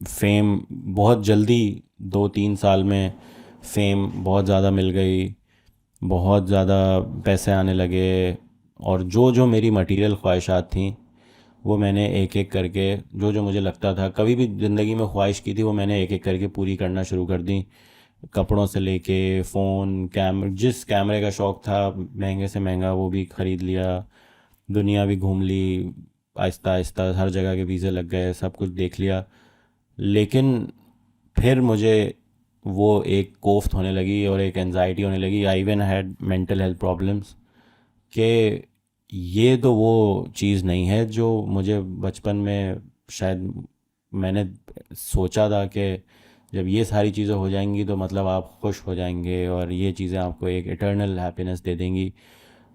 Fame بہت جلدی 2-3 سال میں فیم بہت زیادہ مل گئی، بہت زیادہ پیسے آنے لگے، اور جو جو میری مٹیریل خواہشات تھیں وہ میں نے ایک ایک کر کے، جو جو مجھے لگتا تھا کبھی بھی زندگی میں خواہش کی تھی، وہ میں نے ایک ایک کر کے پوری کرنا شروع کر دی. کپڑوں سے لے کے فون، جس کیمرے کا شوق تھا مہنگے سے مہنگا وہ بھی خرید لیا، دنیا بھی گھوم لی، آہستہ آہستہ ہر جگہ کے ویزے لگ گئے، سب کچھ دیکھ لیا. لیکن پھر مجھے وہ ایک کوفت ہونے لگی اور ایک انزائٹی ہونے لگی. I even had mental health problems, کہ یہ تو وہ چیز نہیں ہے جو مجھے بچپن میں شاید میں نے سوچا تھا کہ جب یہ ساری چیزیں ہو جائیں گی تو مطلب آپ خوش ہو جائیں گے اور یہ چیزیں آپ کو ایک ایٹرنل ہیپینس دے دیں گی.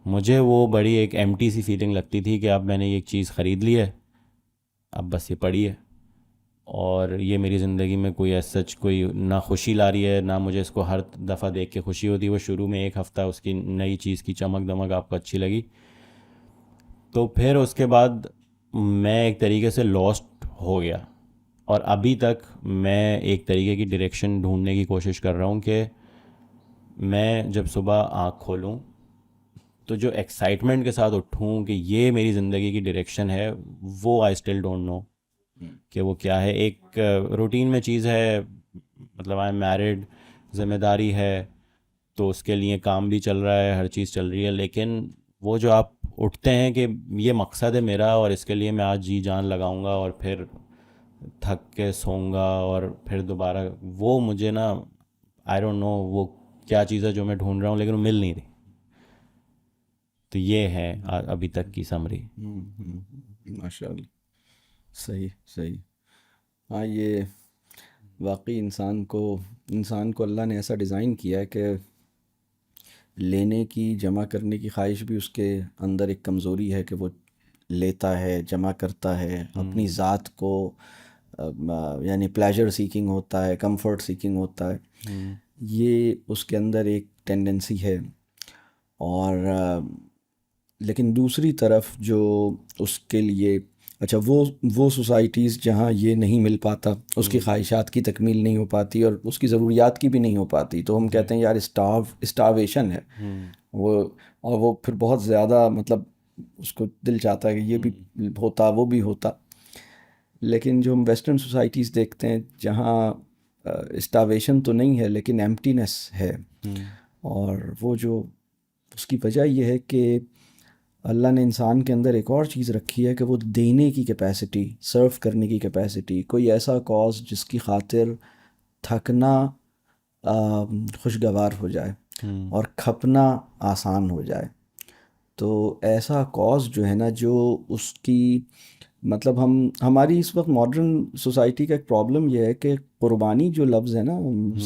مجھے وہ بڑی ایک ایمٹی سی فیلنگ لگتی تھی کہ اب میں نے یہ چیز خرید لی ہے، اب بس یہ پڑی ہے، اور یہ میری زندگی میں کوئی ایس سچ کوئی نہ خوشی لا رہی ہے، نہ مجھے اس کو ہر دفعہ دیکھ کے خوشی ہوتی. وہ شروع میں ایک ہفتہ اس کی نئی چیز کی چمک دمک آپ کو اچھی لگی، تو پھر اس کے بعد میں ایک طریقے سے لاسٹ ہو گیا. اور ابھی تک میں ایک طریقے کی ڈائریکشن ڈھونڈنے کی کوشش کر رہا ہوں کہ میں جب صبح آنکھ کھولوں تو جو ایکسائٹمنٹ کے ساتھ اٹھوں کہ یہ میری زندگی کی ڈائریکشن ہے، وہ آئی اسٹل ڈونٹ نو کہ وہ کیا ہے. ایک روٹین میں چیز ہے، مطلب آئی ایم میرڈ، ذمہ داری ہے، تو اس کے لیے کام بھی چل رہا ہے، ہر چیز چل رہی ہے، لیکن وہ جو آپ اٹھتے ہیں کہ یہ مقصد ہے میرا اور اس کے لیے میں آج جی جان لگاؤں گا اور پھر تھک کے سوؤں گا اور پھر دوبارہ، وہ مجھے نا آئی ڈونٹ نو وہ کیا چیز ہے جو میں ڈھونڈ رہا ہوں لیکن وہ مل نہیں رہی. تو یہ ہے ابھی تک کی سمری. ماشاء اللہ. صحیح صحیح. ہاں، یہ واقعی انسان کو اللہ نے ایسا ڈیزائن کیا ہے کہ لینے کی، جمع کرنے کی خواہش بھی اس کے اندر ایک کمزوری ہے کہ وہ لیتا ہے، جمع کرتا ہے اپنی ذات کو، یعنی پلیجر سیکنگ ہوتا ہے، کمفرٹ سیکنگ ہوتا ہے. یہ اس کے اندر ایک ٹینڈنسی ہے. اور لیکن دوسری طرف جو اس کے لیے، اچھا، وہ سوسائٹیز جہاں یہ نہیں مل پاتا، اس کی خواہشات کی تکمیل نہیں ہو پاتی اور اس کی ضروریات کی بھی نہیں ہو پاتی، تو ہم کہتے ہیں یار اسٹارویشن ہے وہ. اور وہ پھر بہت زیادہ، مطلب اس کو دل چاہتا ہے کہ یہ بھی ہوتا، وہ بھی ہوتا. لیکن جو ہم ویسٹرن سوسائٹیز دیکھتے ہیں جہاں اسٹارویشن تو نہیں ہے لیکن ایمٹینس ہے، اور وہ جو اس کی وجہ یہ ہے کہ اللہ نے انسان کے اندر ایک اور چیز رکھی ہے کہ وہ دینے کی کیپیسٹی، سرو کرنے کی کیپیسٹی، کوئی ایسا کاز جس کی خاطر تھکنا خوشگوار ہو جائے اور کھپنا آسان ہو جائے. تو ایسا کاز جو ہے نا، جو اس کی، مطلب ہماری اس وقت ماڈرن سوسائٹی کا ایک پرابلم یہ ہے کہ قربانی جو لفظ ہے نا،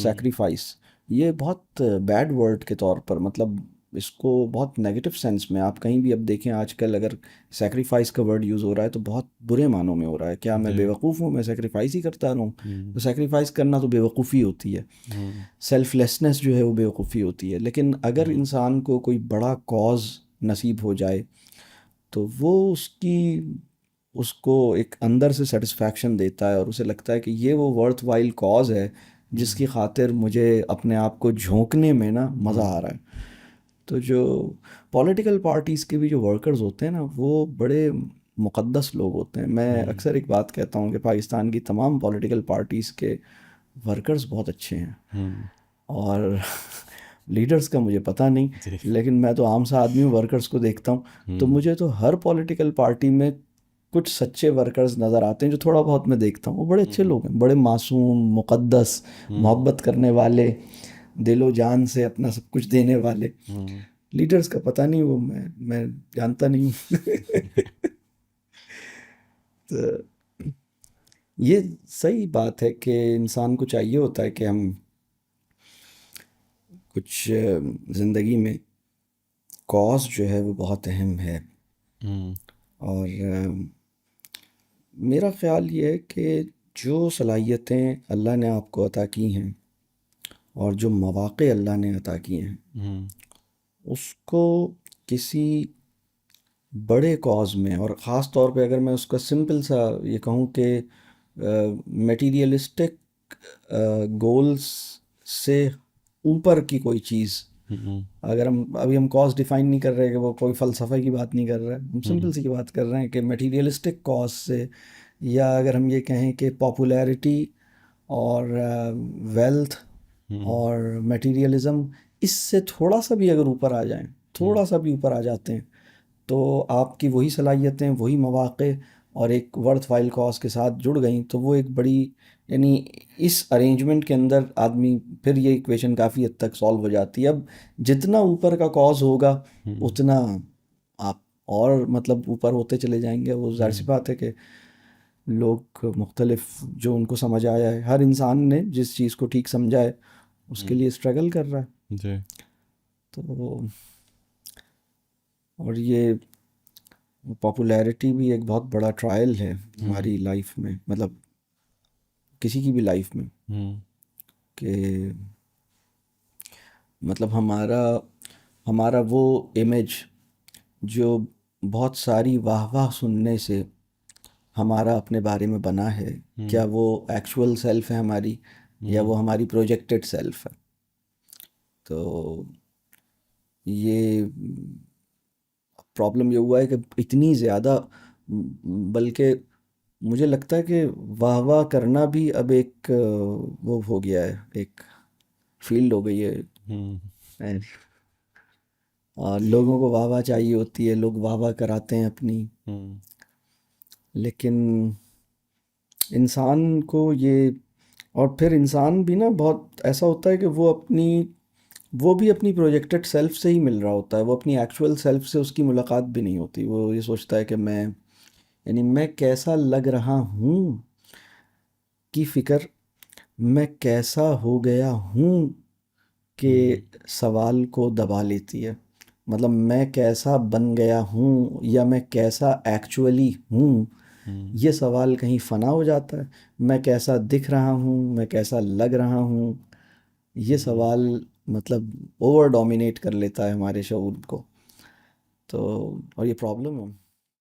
سیکریفائس، یہ بہت بیڈ ورڈ کے طور پر، مطلب اس کو بہت نیگیٹو سینس میں آپ کہیں بھی اب دیکھیں آج کل اگر سیکریفائس کا ورڈ یوز ہو رہا ہے تو بہت برے معنوں میں ہو رہا ہے. کیا میں بے وقوف ہوں، میں سیکریفائس ہی کرتا رہوں؟ تو سیکریفائس کرنا تو بے وقوفی ہوتی ہے، سیلف لیسنس جو ہے وہ بے وقوفی ہوتی ہے. لیکن اگر انسان کو کوئی بڑا کاز نصیب ہو جائے تو وہ اس کو ایک اندر سے سیٹسفیکشن دیتا ہے، اور اسے لگتا ہے کہ یہ وہ ورتھ وائل کاز ہے جس کی خاطر مجھے اپنے آپ کو جھونکنے میں نا مزہ آ رہا ہے. تو جو پولیٹیکل پارٹیز کے بھی جو ورکرز ہوتے ہیں نا، وہ بڑے مقدس لوگ ہوتے ہیں. میں اکثر ایک بات کہتا ہوں کہ پاکستان کی تمام پولیٹیکل پارٹیز کے ورکرز بہت اچھے ہیں، اور لیڈرز کا مجھے پتہ نہیں، لیکن میں تو عام سا آدمی ہوں، ورکرز کو دیکھتا ہوں تو مجھے تو ہر پولیٹیکل پارٹی میں کچھ سچے ورکرز نظر آتے ہیں جو تھوڑا بہت میں دیکھتا ہوں. وہ بڑے اچھے لوگ ہیں، بڑے معصوم، مقدس، محبت کرنے والے، دل و جان سے اپنا سب کچھ دینے والے. لیڈرز کا پتہ نہیں، وہ میں جانتا نہیں ہوں. تو یہ صحیح بات ہے کہ انسان کو چاہیے ہوتا ہے کہ ہم کچھ زندگی میں، کاز جو ہے وہ بہت اہم ہے. اور میرا خیال یہ ہے کہ جو صلاحیتیں اللہ نے آپ کو عطا کی ہیں اور جو مواقع اللہ نے عطا کیے ہیں، اس کو کسی بڑے کاز میں، اور خاص طور پہ اگر میں اس کا سمپل سا یہ کہوں کہ میٹیریلسٹک گولز سے اوپر کی کوئی چیز. اگر ابھی ہم کاز ڈیفائن نہیں کر رہے کہ وہ کوئی فلسفہ کی بات نہیں کر رہے، ہم سمپل سی بات کر رہے ہیں کہ میٹیریلسٹک کاز سے، یا اگر ہم یہ کہیں کہ پاپولیرٹی اور ویلتھ اور میٹیریلزم، اس سے تھوڑا سا بھی اگر اوپر آ جائیں، تھوڑا سا بھی اوپر آ جاتے ہیں، تو آپ کی وہی صلاحیتیں، وہی مواقع اور ایک ورتھ وائل کاز کے ساتھ جڑ گئیں، تو وہ ایک بڑی، یعنی اس ارینجمنٹ کے اندر آدمی پھر یہ ایکویشن کافی حد تک سالو ہو جاتی ہے. اب جتنا اوپر کا کاز ہوگا اتنا آپ اور مطلب اوپر ہوتے چلے جائیں گے. وہ ظاہر سی بات ہے کہ لوگ مختلف جو ان کو سمجھ آیا ہے، ہر انسان نے جس چیز کو ٹھیک سمجھا ہے اس کے لیے اسٹرگل کر رہا ہے. جی. تو اور یہ پاپولیرٹی بھی ایک بہت بڑا ٹرائل ہے ہماری لائف میں، مطلب کسی کی بھی لائف میں، کہ مطلب ہمارا وہ امیج جو بہت ساری واہ واہ سننے سے ہمارا اپنے بارے میں بنا ہے، کیا وہ ایکچول سیلف ہے ہماری، یا وہ ہماری پروجیکٹڈ سیلف ہے. تو یہ پرابلم یہ ہوا ہے کہ اتنی زیادہ، بلکہ مجھے لگتا ہے کہ واہ واہ کرنا بھی اب ایک وہ ہو گیا ہے، ایک فیلڈ ہو گئی ہے. اور لوگوں کو واہ واہ چاہیے ہوتی ہے، لوگ واہ واہ کراتے ہیں اپنی. لیکن انسان کو یہ، اور پھر انسان بھی نا بہت ایسا ہوتا ہے کہ وہ بھی اپنی پروجیکٹڈ سیلف سے ہی مل رہا ہوتا ہے، وہ اپنی ایکچول سیلف سے اس کی ملاقات بھی نہیں ہوتی. وہ یہ سوچتا ہے کہ میں کیسا لگ رہا ہوں کی فکر، میں کیسا ہو گیا ہوں کہ سوال کو دبا لیتی ہے. مطلب میں کیسا بن گیا ہوں یا میں کیسا ایکچولی ہوں، یہ سوال کہیں فنا ہو جاتا ہے. میں کیسا دکھ رہا ہوں، میں کیسا لگ رہا ہوں، یہ سوال مطلب اوور ڈومینیٹ کر لیتا ہے ہمارے شعور کو. تو اور یہ پرابلم ہے.